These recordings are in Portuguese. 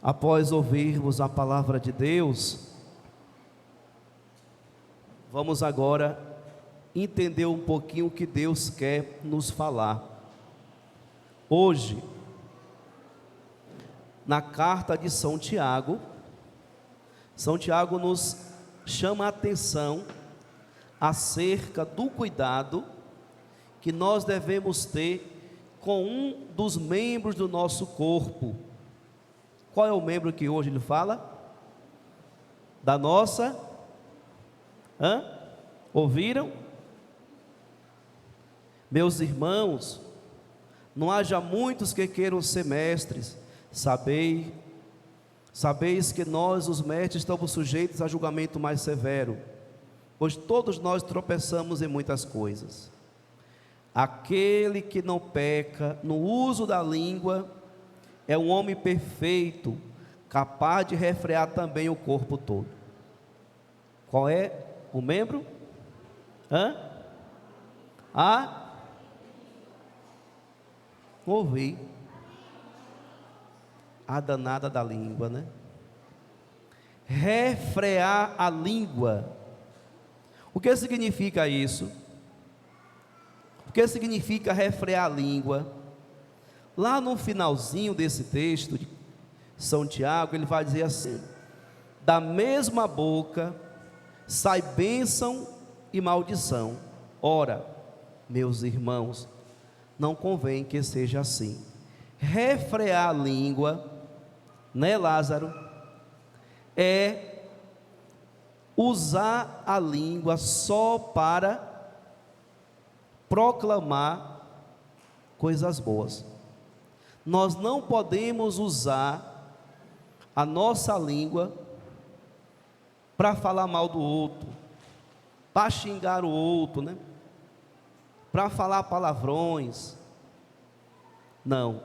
Após ouvirmos a palavra de Deus, vamos agora entender um pouquinho o que Deus quer nos falar. Hoje, na carta de São Tiago nos chama a atenção acerca do cuidado que nós devemos ter com um dos membros do nosso corpo. Qual é o membro que hoje ele fala? Da nossa... Ouviram? Meus irmãos, não haja muitos que queiram ser mestres. Sabeis que nós, os mestres, estamos sujeitos a julgamento mais severo, pois todos nós tropeçamos em muitas coisas. Aquele que não peca no uso da língua é um homem perfeito, capaz de refrear também o corpo todo. Qual é o membro? Ouvi. A danada da língua, né? Refrear a língua. O que significa isso? O que significa refrear a língua? Lá no finalzinho desse texto de São Tiago, ele vai dizer assim: da mesma boca sai bênção e maldição. Ora, meus irmãos, não convém que seja assim. Refrear a língua, né, Lázaro? É usar a língua só para proclamar coisas boas. Nós não podemos usar a nossa língua para falar mal do outro, para xingar o outro, né? Para falar palavrões. Não.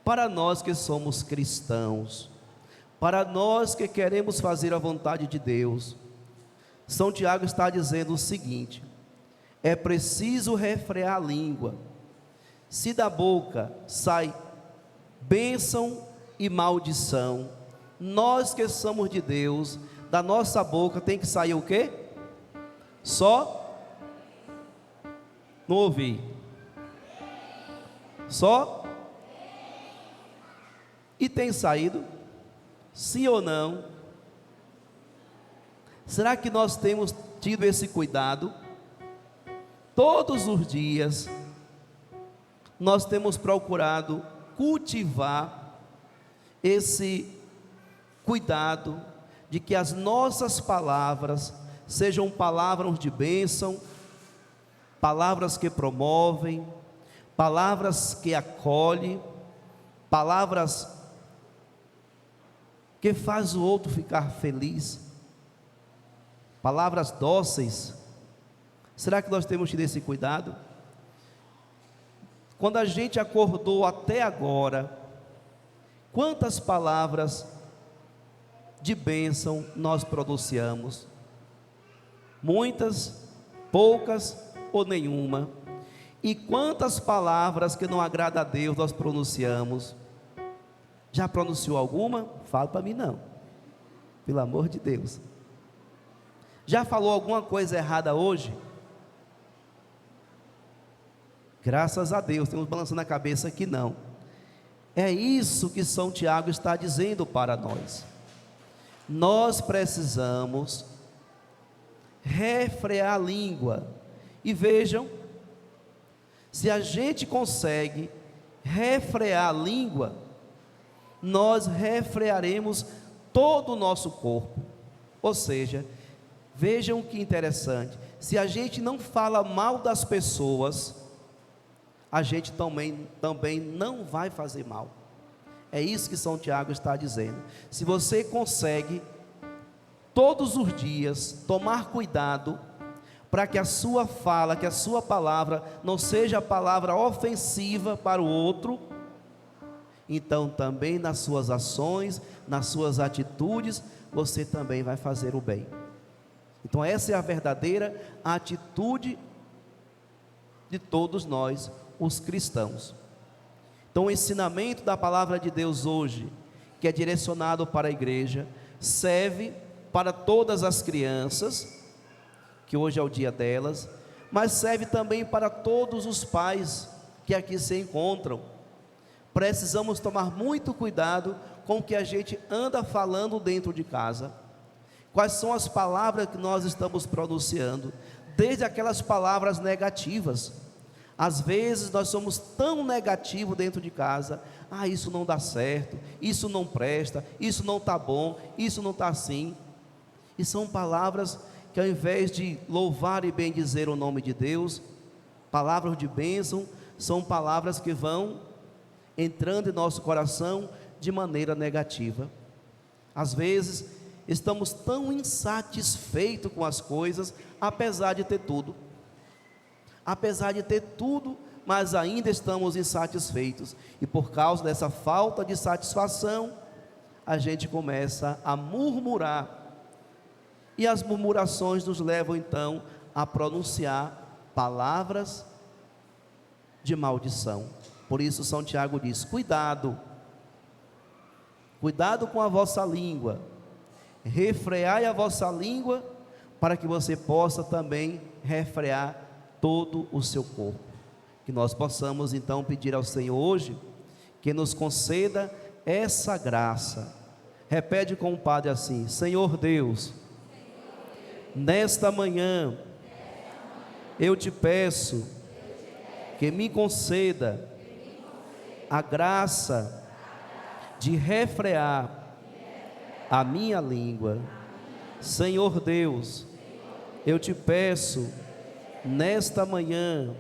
Para nós que somos cristãos, para nós que queremos fazer a vontade de Deus, São Tiago está dizendo o seguinte: é preciso refrear a língua. Se da boca sai bênção e maldição, nós que somos de Deus, da nossa boca tem que sair o quê? Só? Não ouvi. Só? E tem saído? Sim ou não? Será que nós temos tido esse cuidado? Todos os dias nós temos procurado cultivar esse cuidado de que as nossas palavras sejam palavras de bênção, palavras que promovem, palavras que acolhem, palavras que faz o outro ficar feliz, palavras dóceis. Será que nós temos tido esse cuidado? Quando a gente acordou até agora, quantas palavras de bênção nós pronunciamos? Muitas, poucas ou nenhuma? E quantas palavras que não agradam a Deus nós pronunciamos? Já pronunciou alguma? Fala para mim não, pelo amor de Deus. Já falou alguma coisa errada hoje? Graças a Deus, temos balançando a cabeça que não. É isso que São Tiago está dizendo para nós. Nós precisamos refrear a língua. E vejam, se a gente consegue refrear a língua, nós refrearemos todo o nosso corpo. Ou seja, vejam que interessante, se a gente não fala mal das pessoas, a gente também não vai fazer mal. É isso que São Tiago está dizendo. Se você consegue todos os dias tomar cuidado para que a sua fala, que a sua palavra não seja palavra ofensiva para o outro, então também nas suas ações, nas suas atitudes, você também vai fazer o bem. Então essa é a verdadeira atitude de todos nós, os cristãos. Então o ensinamento da palavra de Deus hoje, que é direcionado para a igreja, serve para todas as crianças, que hoje é o dia delas, mas serve também para todos os pais que aqui se encontram. Precisamos tomar muito cuidado com o que a gente anda falando dentro de casa. Quais são as palavras que nós estamos pronunciando, desde aquelas palavras negativas. Às vezes nós somos tão negativos dentro de casa: ah, isso não dá certo, isso não presta, isso não está bom, isso não está assim. E são palavras que, ao invés de louvar e bendizer o nome de Deus, palavras de bênção, são palavras que vão entrando em nosso coração de maneira negativa. Às vezes estamos tão insatisfeitos com as coisas, apesar de ter tudo, mas ainda estamos insatisfeitos, e por causa dessa falta de satisfação, a gente começa a murmurar, e as murmurações nos levam então a pronunciar palavras de maldição. Por isso São Tiago diz: cuidado com a vossa língua, refreai a vossa língua, para que você possa também refrear todo o seu corpo. Que nós possamos então pedir ao Senhor hoje que nos conceda essa graça. Repete com o Padre assim: Senhor Deus, nesta manhã eu te peço que me conceda a graça de refrear a minha língua. Senhor Deus, eu te peço nesta manhã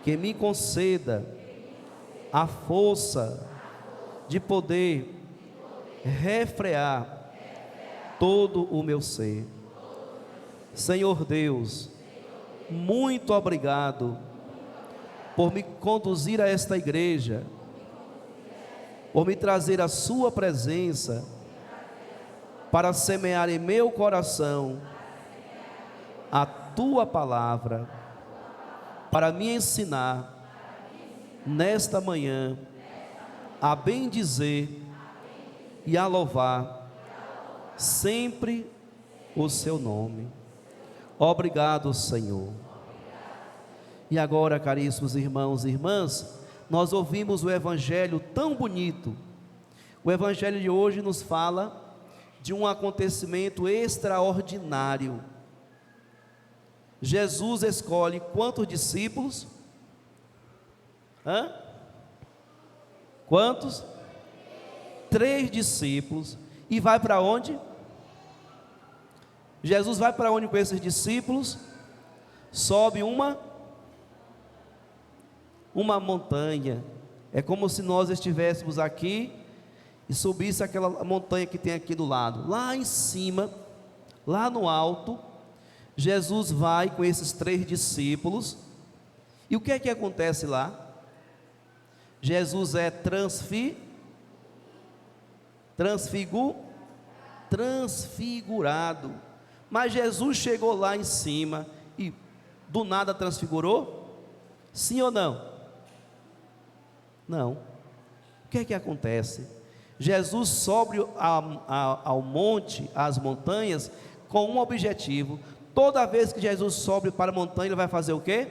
que me conceda a força de poder refrear todo o meu ser. Senhor Deus, muito obrigado por me conduzir a esta igreja, por me trazer a sua presença, para semear em meu coração a tua palavra, para me ensinar nesta manhã a bendizer e a louvar sempre o seu nome. Obrigado, Senhor. E agora, caríssimos irmãos e irmãs, nós ouvimos o evangelho tão bonito. O evangelho de hoje nos fala de um acontecimento extraordinário. Jesus escolhe quantos discípulos? Quantos? 3 discípulos. E vai para onde? Jesus vai para onde com esses discípulos? Sobe uma montanha. É como se nós estivéssemos aqui e subisse aquela montanha que tem aqui do lado. Lá em cima, lá no alto, Jesus vai com esses 3 discípulos. E o que é que acontece lá? Jesus é transfigurado. Mas Jesus chegou lá em cima e do nada transfigurou? Sim ou não? Não. O que é que acontece? Jesus sobe ao monte, às montanhas, com um objetivo. Toda vez que Jesus sobe para a montanha, ele vai fazer o quê?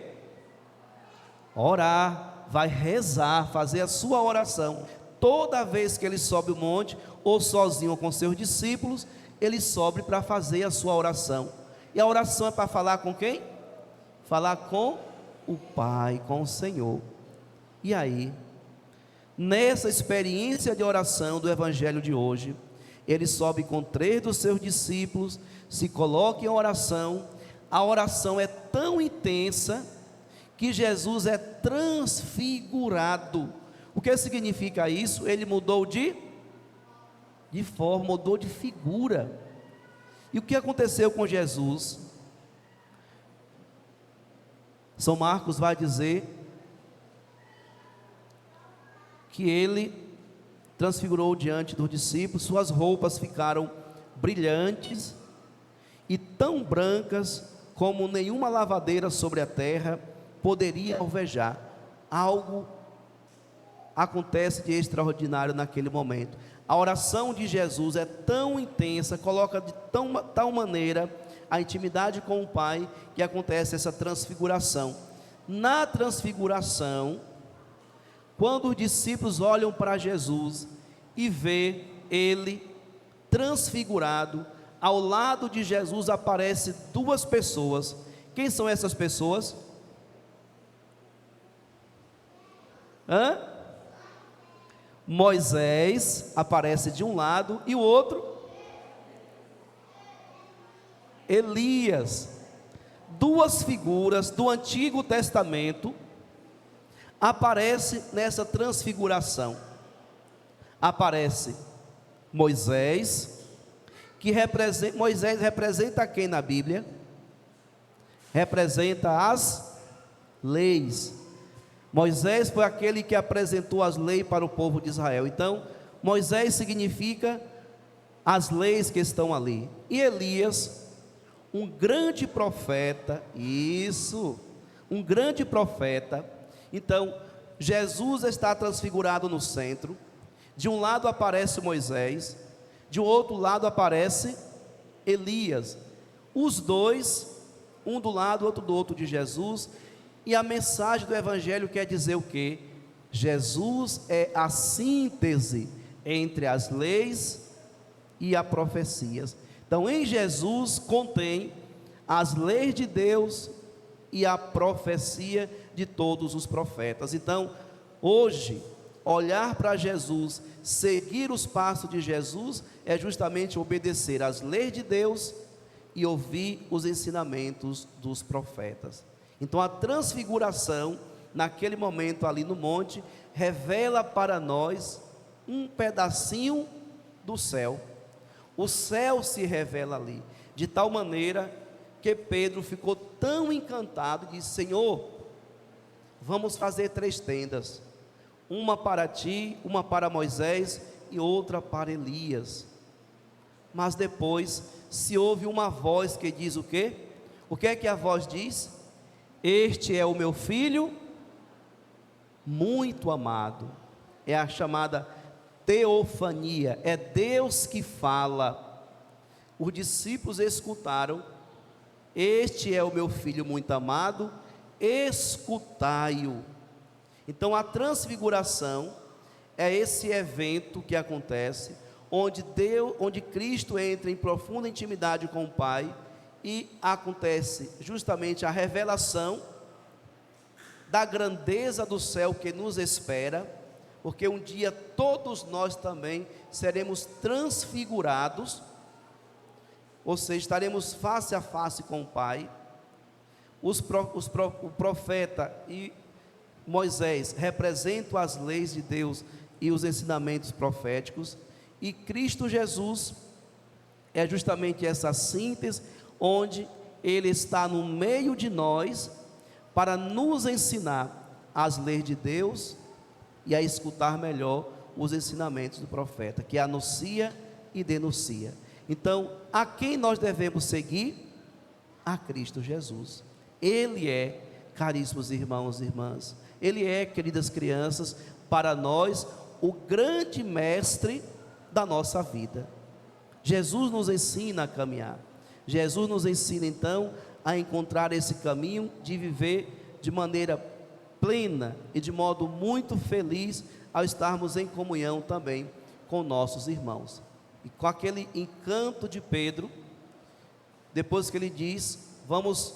Orar, vai rezar, fazer a sua oração. Toda vez que ele sobe o monte, ou sozinho ou com seus discípulos, ele sobe para fazer a sua oração. E a oração é para falar com quem? Falar com o Pai, com o Senhor. E aí, nessa experiência de oração do evangelho de hoje, ele sobe com 3 dos seus discípulos, se coloca em oração. A oração é tão intensa que Jesus é transfigurado. O que significa isso? Ele mudou de forma, mudou de figura. E o que aconteceu com Jesus? São Marcos vai dizer que ele transfigurou diante dos discípulos, suas roupas ficaram brilhantes e tão brancas como nenhuma lavadeira sobre a terra poderia alvejar. Algo acontece de extraordinário naquele momento. A oração de Jesus é tão intensa, coloca de tal maneira a intimidade com o Pai, que acontece essa transfiguração. Na transfiguração, quando os discípulos olham para Jesus e vê ele transfigurado, ao lado de Jesus aparecem duas pessoas. Quem são essas pessoas? Moisés aparece de um lado e o outro Elias. Duas figuras do Antigo Testamento aparecem nessa transfiguração. Aparece Moisés, Moisés representa quem na Bíblia? Representa as leis. Moisés foi aquele que apresentou as leis para o povo de Israel. Então, Moisés significa as leis que estão ali. E Elias, um grande profeta, um grande profeta. Então, Jesus está transfigurado no centro. De um lado aparece Moisés, de outro lado aparece Elias. Os dois, um do lado, outro do outro de Jesus. E a mensagem do Evangelho quer dizer o quê? Jesus é a síntese entre as leis e as profecias. Então, em Jesus contém as leis de Deus e a profecia de todos os profetas. Então, hoje, olhar para Jesus, seguir os passos de Jesus, é justamente obedecer às leis de Deus e ouvir os ensinamentos dos profetas. Então, a transfiguração, naquele momento ali no monte, revela para nós um pedacinho do céu. O céu se revela ali, de tal maneira que Pedro ficou tão encantado, disse: Senhor, vamos fazer 3 tendas, uma para ti, uma para Moisés e outra para Elias. Mas depois se ouve uma voz que diz o quê? O que é que a voz diz? Este é o meu filho muito amado. É a chamada teofania, é Deus que fala. Os discípulos escutaram: este é o meu filho muito amado, escutai-o. Então, a transfiguração é esse evento que acontece, onde Cristo entra em profunda intimidade com o Pai, e acontece justamente a revelação da grandeza do céu que nos espera, porque um dia todos nós também seremos transfigurados, ou seja, estaremos face a face com o Pai. O profeta e Moisés representam as leis de Deus e os ensinamentos proféticos, e Cristo Jesus é justamente essa síntese, onde Ele está no meio de nós, para nos ensinar as leis de Deus e a escutar melhor os ensinamentos do profeta, que anuncia e denuncia. Então, a quem nós devemos seguir? A Cristo Jesus. Ele é, caríssimos irmãos e irmãs, Ele é, queridas crianças, para nós, o grande mestre da nossa vida. Jesus nos ensina a caminhar. Jesus nos ensina então a encontrar esse caminho de viver de maneira plena e de modo muito feliz, ao estarmos em comunhão também com nossos irmãos. E com aquele encanto de Pedro, depois que ele diz: vamos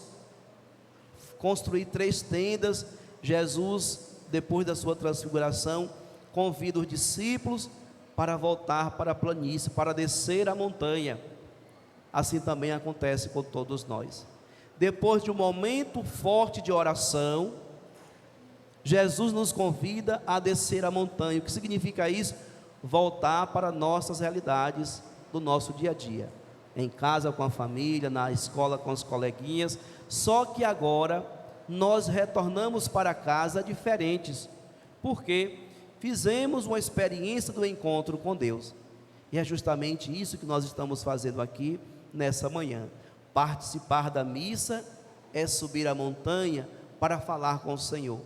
construir 3 tendas, Jesus, depois da sua transfiguração, convida os discípulos para voltar para a planície, para descer a montanha. Assim também acontece com todos nós. Depois de um momento forte de oração, Jesus nos convida a descer a montanha. O que significa isso? Voltar para nossas realidades do nosso dia a dia, em casa com a família, na escola com os coleguinhas. Só que agora nós retornamos para casa diferentes, porque fizemos uma experiência do encontro com Deus. E é justamente isso que nós estamos fazendo aqui nessa manhã. Participar da missa é subir a montanha para falar com o Senhor.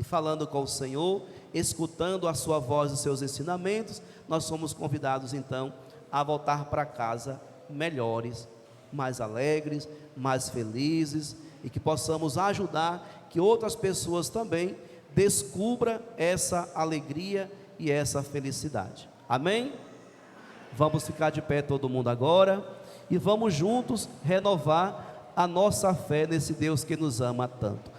e falando com o Senhor, escutando a sua voz e os seus ensinamentos, nós somos convidados então a voltar para casa melhores, mais alegres, mais felizes, e que possamos ajudar que outras pessoas também descubram essa alegria e essa felicidade. Amém? Vamos ficar de pé todo mundo agora e vamos juntos renovar a nossa fé nesse Deus que nos ama tanto.